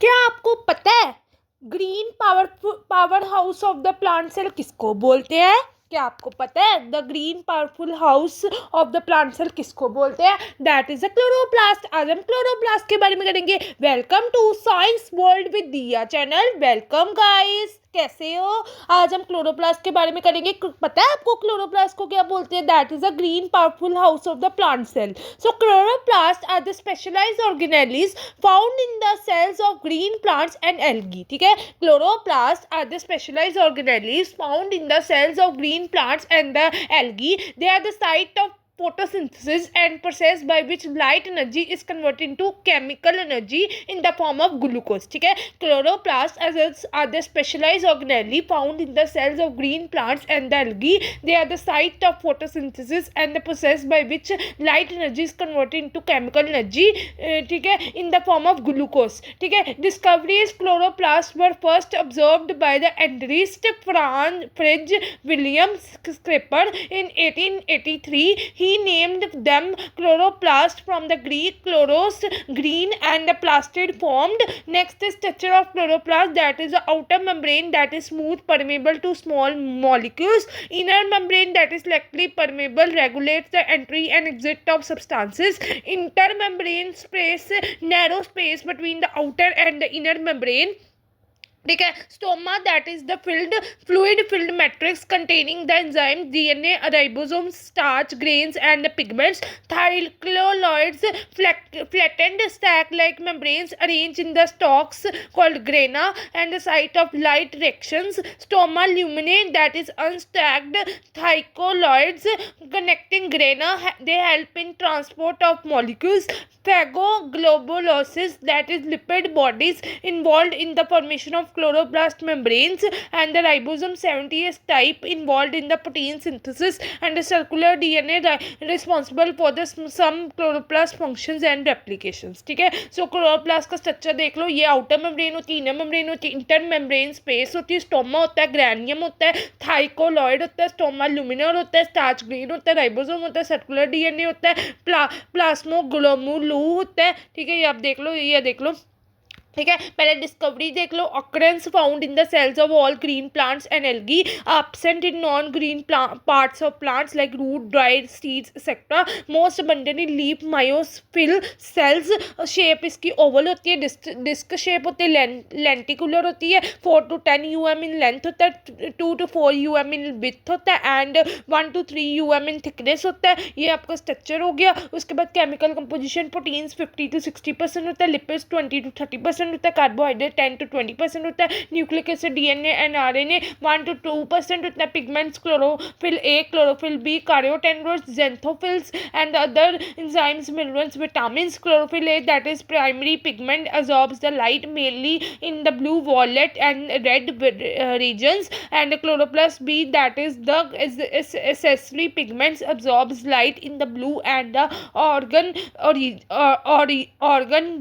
क्या आपको पता है green power house of the plant cell किसको बोलते हैं? क्या आपको पता है the green powerful house of the plant cell किसको बोलते हैं? That is a chloroplast. आज हम क्लोरोप्लास्ट के बारे में करेंगे। Welcome to science world with Diya channel. Welcome guys, कैसे हो? आज हम क्लोरोप्लास्ट के बारे में करेंगे। पता है आपको क्लोरोप्लास्ट को क्या बोलते हैं? That is a green powerful house of the plant cell. So chloroplast are the specialized organelles found in the cells of green plants and algae. ठीक है, chloroplasts are the specialized organelles found in the cells of green plants and the algae. They are the site of photosynthesis and process by which light energy is converted into chemical energy in the form of glucose. ठीक है, chloroplasts are the specialized organelle found in the cells of green plants and the algae. They are the site of photosynthesis and the process by which light energy is converted into chemical energy. ठीक है, in the form of glucose. ठीक है, discoveries chloroplasts were first observed by the Andrist Fridge William Skipper in 1883. He named them chloroplast from the Greek chloros, green, and the plastid formed. Next is structure of chloroplast, that is the outer membrane that is smooth, permeable to small molecules. Inner membrane that is slightly permeable, regulates the entry and exit of substances. Intermembrane space, narrow space between the outer and the inner membrane. ठीक है, stroma that is the fluid filled matrix containing the enzyme DNA ribosome starch grains and pigments thylakoids flattened stack like membranes arranged in the stalks called grana and the site of light directions. Stoma luminae that is unstacked thylakoids connecting grana, they help in transport of molecules. Phagoglobulosis that is lipid bodies involved in the formation of chloroplast membranes, and the ribosome 70s type involved in the protein synthesis, and the circular DNA responsible for the some chloroplast functions and replications. ठीक है, सो chloroplast का structure देख लो। ये outer membrane होती है, inner membrane होती है, inter membrane space होती है, स्टोमा होता है, ग्रैनियम होता है, थाइकोलॉइड होता है, स्टोमा ल्यूमिनर होता है, स्टार्च ग्रेन होता है, राइबोसोम होता है, सर्कुलर डीएनए होता है, प्लास्मोग्लोमुलू होता है। ठीक है, ये आप देख लो, ये देख लो। ठीक है, पहले डिस्कवरी देख लो। Occurrence found in the cells of all green plants and algae, absent in non green parts of plants like root dried seeds etcetera. Most abundant in leaf mesophyll cells. Shape इसकी oval होती है, disc shape होती है, lenticular होती है, 4 to 10 UM in length होता है, 2 to 4 UM in with होता है, and 1 to 3 UM in thickness होता है। ये आपका स्ट्रक्चर हो गया। उसके बाद केमिकल कंपोजिशन, प्रोटीन्स 50 to 60% होता है, लिपिड्स 20 to 30% होता है, कार्बोहाइड्रेट 10 to 20% होता है, nucleic acid DNA and RNA 1 to 2% होता है, pigments chlorophyll A, chlorophyll B, carotenoids, xanthophylls and other enzymes, minerals, vitamins. Chlorophyll A that is primary pigment absorbs the light mainly in the blue, violet and red regions, and chloroplast B that is the accessory pigments absorbs light in the blue and the organ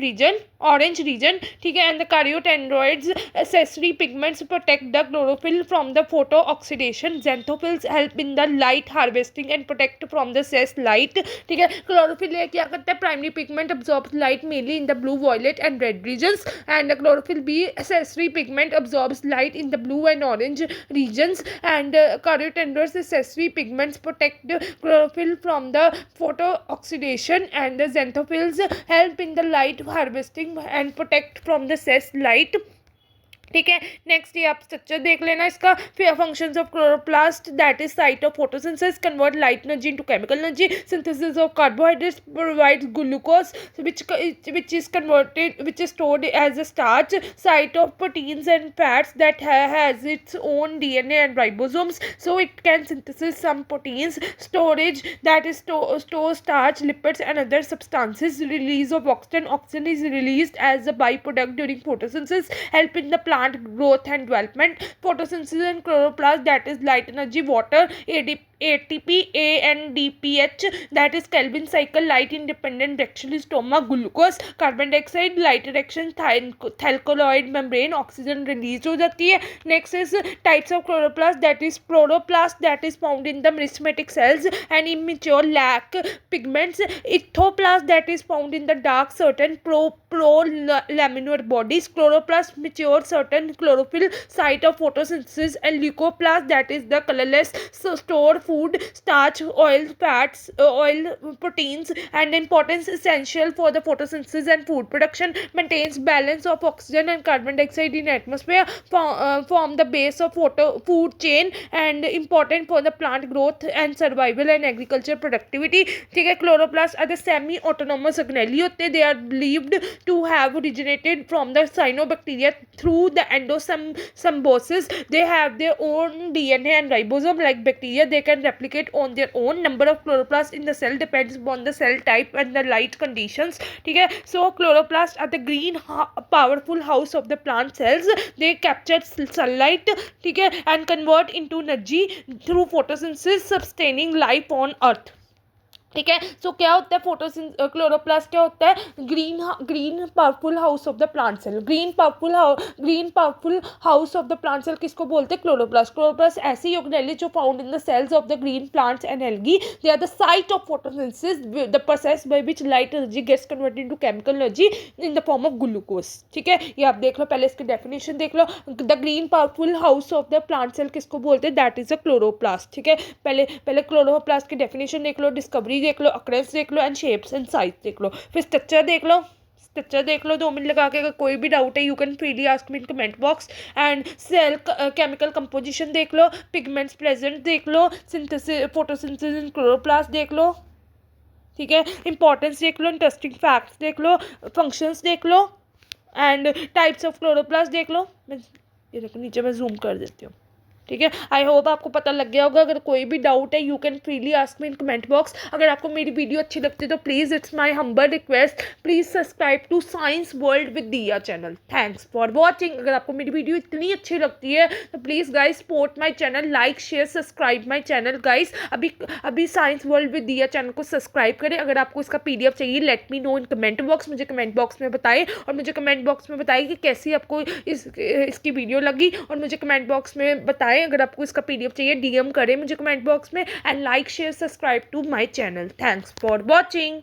region, orange region. ठीक है, and the carotenoids accessory pigments protect the chlorophyll from the photo oxidation. Xanthophylls help in the light harvesting and protect from the cess light. ठीक है, chlorophyll क्या करता है? Primary pigment absorbs light mainly in the blue, violet and red regions, and the chlorophyll B accessory pigment absorbs light in the blue and orange regions, and carotenoids accessory pigments protect the chlorophyll from the photo oxidation, and the xanthophylls help in the light harvesting and protect from the cess light. ठीक है, next ये आप structure देख लेना इसका। Functions of chloroplast that is site of photosynthesis, convert light energy into chemical energy, synthesis of carbohydrates, provides glucose which is converted, which is stored as a starch, site of proteins and fats that has its own DNA and ribosomes, so it can synthesize some proteins. Storage that is store starch, lipids and other substances. Release of oxygen is released as a byproduct during photosynthesis, help in the plant growth and development. Photosynthesis and chloroplast that is light energy, water, ATP, ANDPH, that is Calvin cycle, light independent directional stoma, glucose, carbon dioxide, light direction, thalkaloid membrane, oxygen released हो जाती है. Next is types of chloroplast, that is chloroplast, that is found in the meristematic cells and immature, lack pigments. Ectoplast, that is found in the dark certain prolaminar bodies. Chloroplast mature certain chlorophyll site of photosynthesis, and leucoplast, that is the colorless store food, starch, oil, fats, oil, proteins, and importance essential for the photosynthesis and food production, maintains balance of oxygen and carbon dioxide in atmosphere, form the base of food chain, and important for the plant growth and survival and agriculture productivity. ठीक है. Chloroplasts are the semi autonomous organelle होते हैं. They are believed to have originated from the cyanobacteria through the endosymbiosis. They have their own DNA and ribosome like bacteria. They can replicate on their own. Number of chloroplasts in the cell depends upon the cell type and the light conditions. ठीक है. So chloroplasts are the green powerful house of the plant cells. They capture sunlight, ठीक है, and convert into energy through photosynthesis, sustaining life on earth. ठीक है. सो क्या होता है chloroplast क्या होता है? Green powerful house of the plant cell. Green powerful house of the plant cell किसको बोलते हैं? क्लोरोप्लास्ट. क्लोरोप्लास्ट ऐसी ऑर्गेनेल जो found in the cells of the green plants and algae. They are the site of photosynthesis, the process by which light energy gets converted into chemical energy in the form of glucose. ठीक है. ये आप देख लो, पहले इसकी definition देख लो. The green powerful house of the plant cell किसको बोलते हैं? That is a chloroplast. ठीक है. पहले क्लोरोप्लास्ट की डेफिनेशन देख लो, डिस्कवरी देख लो, अक्रेंस देख लो, एंड शेप्स एंड साइज देख लो. फिर स्ट्रक्चर देख लो 2 मिनट लगा के. अगर कोई भी डाउट है you can freely ask me in comment box. And cell chemical composition देख लो, पिगमेंट्स प्रेजेंट देख लो, सिंथेसिस फोटोसिंथेसिस इन क्लोरोप्लास्ट देख लो. ठीक है. इंपॉर्टेंस देख लो, इंटरेस्टिंग फैक्ट्स देख लो, फंक्शंस देख लो, एंड टाइप्स ऑफ क्लोरोप्लास्ट देख लो. ये देखो नीचे मैं जूम कर देती हूँ. ठीक है. आई होप आपको पता लग गया होगा. अगर कोई भी डाउट है you can freely ask me in comment box. अगर आपको मेरी वीडियो अच्छी लगती है तो please, it's my humble request, please subscribe to science world with Diya channel. Thanks for watching. अगर आपको मेरी वीडियो इतनी अच्छी लगती है तो please guys support my channel, like share subscribe my channel. Guys अभी science world with Diya channel को सब्सक्राइब करें. अगर आपको इसका PDF चाहिए लेट मी नो इन कमेंट बॉक्स. मुझे कमेंट बॉक्स में बताएं, और मुझे कमेंट बॉक्स में बताएं कि कैसी आपको इसकी वीडियो लगी, और मुझे कमेंट बॉक्स में बताएं. अगर आपको इसका PDF चाहिए DM करें मुझे कमेंट बॉक्स में. And like share subscribe to my channel. Thanks for watching.